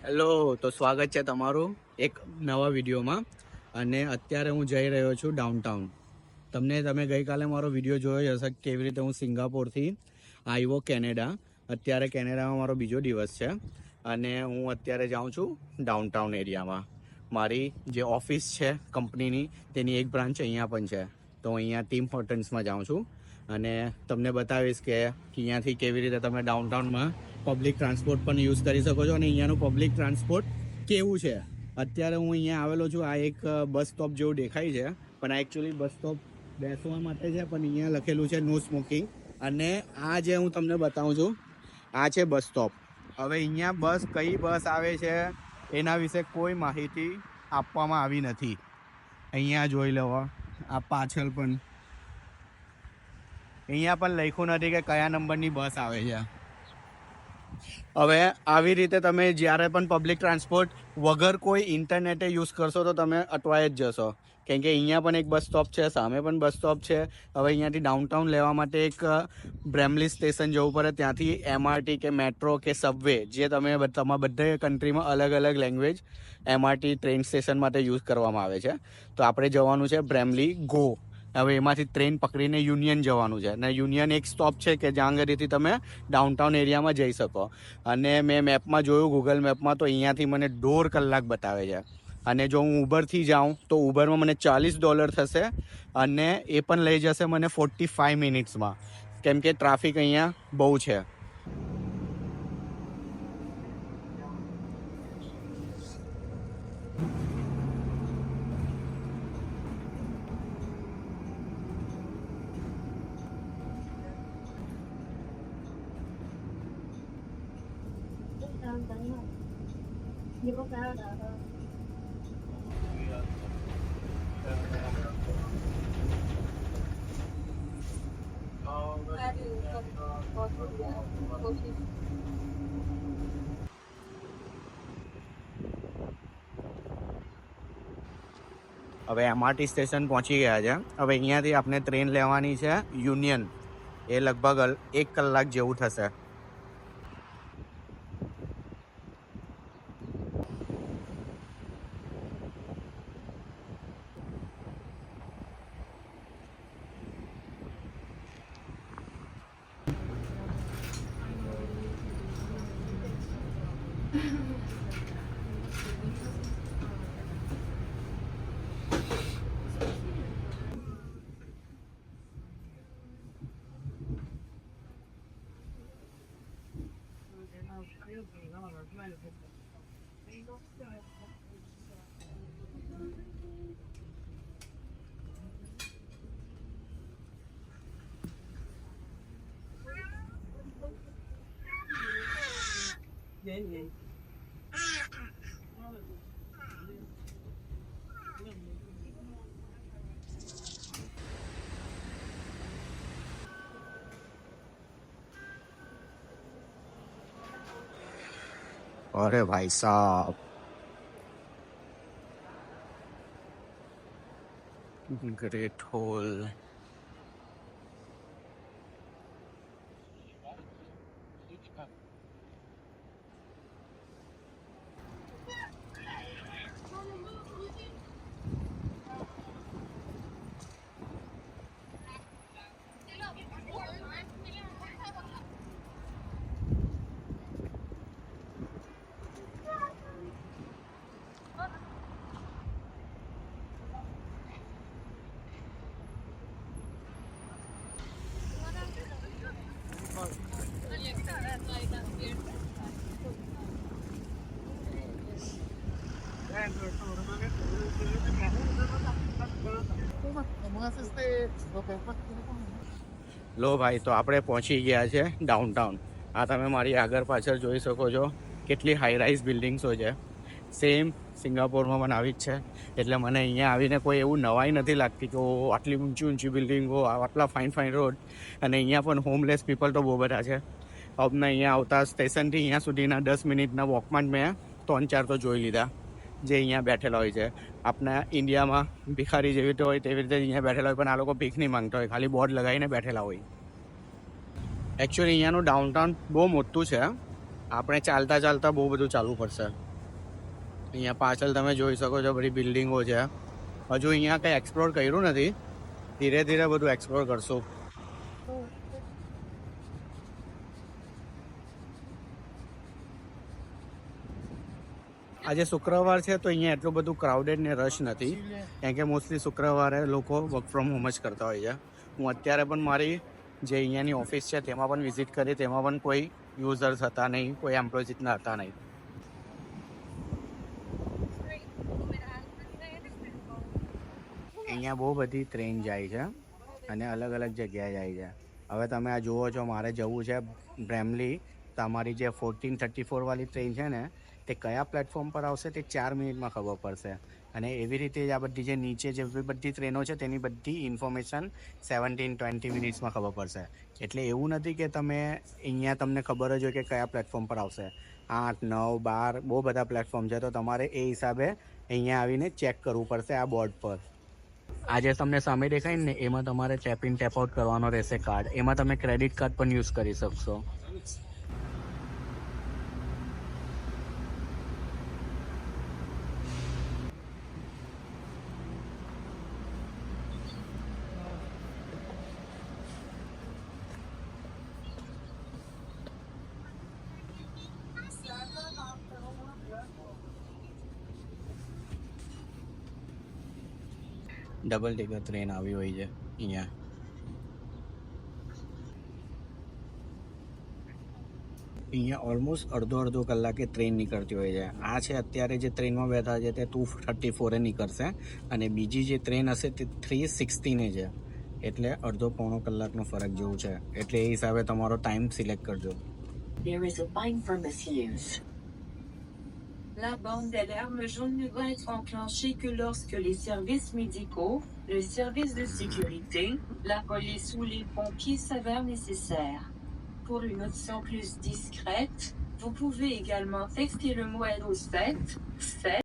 Hello, તો સ્વાગત છે તમારું એક નવા વિડીયોમાં. અને અત્યારે હું જઈ રહ્યો છું ડાઉનટાઉન. તમે ગઈકાલે મારો વિડીયો જોયો હશે કેવી રીતે હું સિંગાપોરથી આવ્યો કેનેડા. અત્યારે કેનેડામાં મારો બીજો દિવસ છે અને હું અત્યારે જાઉં છું ડાઉનટાઉન એરિયામાં. મારી જે ઓફિસ છે કંપનીની, તેની એક બ્રાન્ચ અહીંયા પણ છે. તો હું અહીંયા ટીમ હોર્ટન્સમાં જાઉં છું અને તમને બતાવીશ કે અહીંયાથી કેવી રીતે તમે ડાઉનટાઉનમાં પબ્લિક ટ્રાન્સપોર્ટ પણ યુઝ કરી શકો છો અને અહીંયાનું પબ્લિક ટ્રાન્સપોર્ટ કેવું છે. અત્યારે હું અહીંયા આવેલો છું. આ એક બસ સ્ટોપ જેવું દેખાય છે, પણ આ એકચ્યુઅલી બસ સ્ટોપ બેસવા માટે છે, પણ અહીંયા લખેલું છે નો સ્મોકિંગ. અને આ જે હું તમને બતાવું છું, આ છે બસ સ્ટોપ. હવે અહીંયા કઈ બસ આવે છે એના વિશે કોઈ માહિતી આપવામાં આવી નથી. અહીંયા જોઈ લો, આ પાછળ પણ અહીંયા પણ લખ્યું નથી કે કયા નંબરની બસ આવે છે. હવે આવી રીતે તમે જ્યારે પણ પબ્લિક ટ્રાન્સપોર્ટ વગર કોઈ ઇન્ટરનેટે યુઝ કરશો તો તમે અટવાઈ જ જશો. કેમ કે અહીંયા પણ એક બસ સ્ટોપ છે, સામે પણ બસ સ્ટોપ છે. હવે અહીંયાથી ડાઉનટાઉન લેવા માટે એક બ્રેમલી સ્ટેશન જવું પડે, ત્યાંથી MRT કે મેટ્રો કે સબવે, જે તમારા બધા કન્ટ્રીમાં અલગ અલગ લેંગ્વેજ MRT ટ્રેન સ્ટેશન માટે યુઝ કરવામાં આવે છે. તો આપણે જવાનું છે બ્રેમલી ગો. હવે એમાંથી ટ્રેન પકડીને યુનિયન જવાનું છે અને યુનિયન એક સ્ટોપ છે કે જ્યાં આગળથી તમે ડાઉનટાઉન એરિયામાં જઈ શકો. અને મેં મેપમાં જોયું, ગૂગલ મેપમાં, તો અહીંયાથી મને 1.5 કલાક બતાવે છે. અને જો હું ઉબરથી જાઉં તો ઉબરમાં મને $40 થશે અને એ પણ લઈ જશે મને 45 મિનિટ્સમાં, કેમ કે ટ્રાફિક અહીંયા બહુ છે. હવે MRT સ્ટેશન પહોંચી ગયા છે. હવે અહીંયાથી આપણે ટ્રેન લેવાની છે યુનિયન. એ લગભગ 1 કલાક જેવું થશે. अरे भाई साहब, ग्रेट होल. લો ભાઈ, તો આપણે પહોંચી ગયા છે ડાઉનટાઉન. આ તમે મારી આગળ પાછળ જોઈ શકો છો કેટલી હાઈ રાઇઝ બિલ્ડિંગ્સો છે. સેમ સિંગાપોરમાં પણ આવી જ છે. એટલે મને અહીંયા આવીને કોઈ એવું નવાઈ નથી લાગતી કે આટલી ઊંચી ઊંચી બિલ્ડિંગો, આટલા ફાઇન રોડ. અને અહીંયા પણ હોમલેસ પીપલ તો બહુ બધા છે. અમને અહીંયા આવતા સ્ટેશનથી અહીંયા સુધીના 10 મિનિટના વોકમાં જ મેં 3-4 તો જોઈ લીધા, જે અહીંયા બેઠેલા હોય છે. આપણા ઇન્ડિયામાં ભિખારી જેવી રીતે હોય તેવી રીતે અહીંયા બેઠેલા હોય, પણ આ લોકો ભીખ નહીં માંગતા હોય, ખાલી બોર્ડ લગાવીને બેઠેલા હોય. એકચ્યુઅલી અહીંયાનું ડાઉનટાઉન બહુ મોટું છે. આપણે ચાલતા ચાલતા બહુ બધું ચાલવું પડશે. અહીંયા પાછળ તમે જોઈ શકો છો બધી બિલ્ડિંગો છે. હજુ અહીંયા કંઈ એક્સપ્લોર કર્યું નથી, ધીરે ધીરે બધું એક્સપ્લોર કરશું. આજે શુક્રવાર છે તો અહીંયા એટલું બધું ક્રાઉડેડ ને રશ નથી, કેમ કે મોસ્ટલી શુક્રવારે લોકો વર્ક ફ્રોમ હોમ જ કરતા હોય છે. હું અત્યારે પણ મારી જે અહીંયાની ઓફિસ છે તેમાં પણ વિઝિટ કરી, તેમાં પણ કોઈ યુઝર્સ હતા નહીં, કોઈ એમ્પ્લોયઝ ઇતના હતા નહીં. અહીંયા બહુ બધી ટ્રેન જાય છે અને અલગ અલગ જગ્યાએ જાય છે. હવે તમે આ જુઓ છો, મારે જવું છે બ્રેમલી. તમારી જે 1434 વાળી ટ્રેન છે ને તે કયા પ્લેટફોર્મ પર આવશે તે 4 મિનિટમાં ખબર પડશે. અને એવી રીતે જ આ બધી જે નીચે જે બધી ટ્રેનો છે તેની બધી ઇન્ફોર્મેશન 17-20 મિનિટ્સમાં ખબર પડશે. એટલે એવું નથી કે તમે અહીંયા તમને ખબર જ હોય કે કયા પ્લેટફોર્મ પર આવશે. 8, 9, 12 બહુ બધા પ્લેટફોર્મ છે, તો તમારે એ હિસાબે અહીંયા આવીને ચેક કરવું પડશે આ બોર્ડ પર. આજે તમને સામે દેખાય ને એમાં તમારે ટેપ ઇન ટેપ આઉટ કરવાનો રહેશે કાર્ડ. એમાં તમે ક્રેડિટ કાર્ડ પણ યુઝ કરી શકશો. ડબલ ડેકર ટ્રેન આવી હોય છે અહીંયા. અહીંયા ઓલમોસ્ટ અડધો કલાકે ટ્રેન નીકળતી હોય છે. આ છે અત્યારે જે ટ્રેનમાં બેઠા છે તે 2:34 નીકળશે અને બીજી જે ટ્રેન હશે તે 3:16 છે. એટલે અડધો-પોણો કલાકનો ફરક જેવું છે. એટલે એ હિસાબે તમારો ટાઈમ સિલેક્ટ કરજો. La bande d'alarme jaune ne doit être enclenchée que lorsque les services médicaux, le service de sécurité, la police ou les pompiers s'avèrent nécessaires. Pour une option plus discrète, vous pouvez également texter le mot aide au 7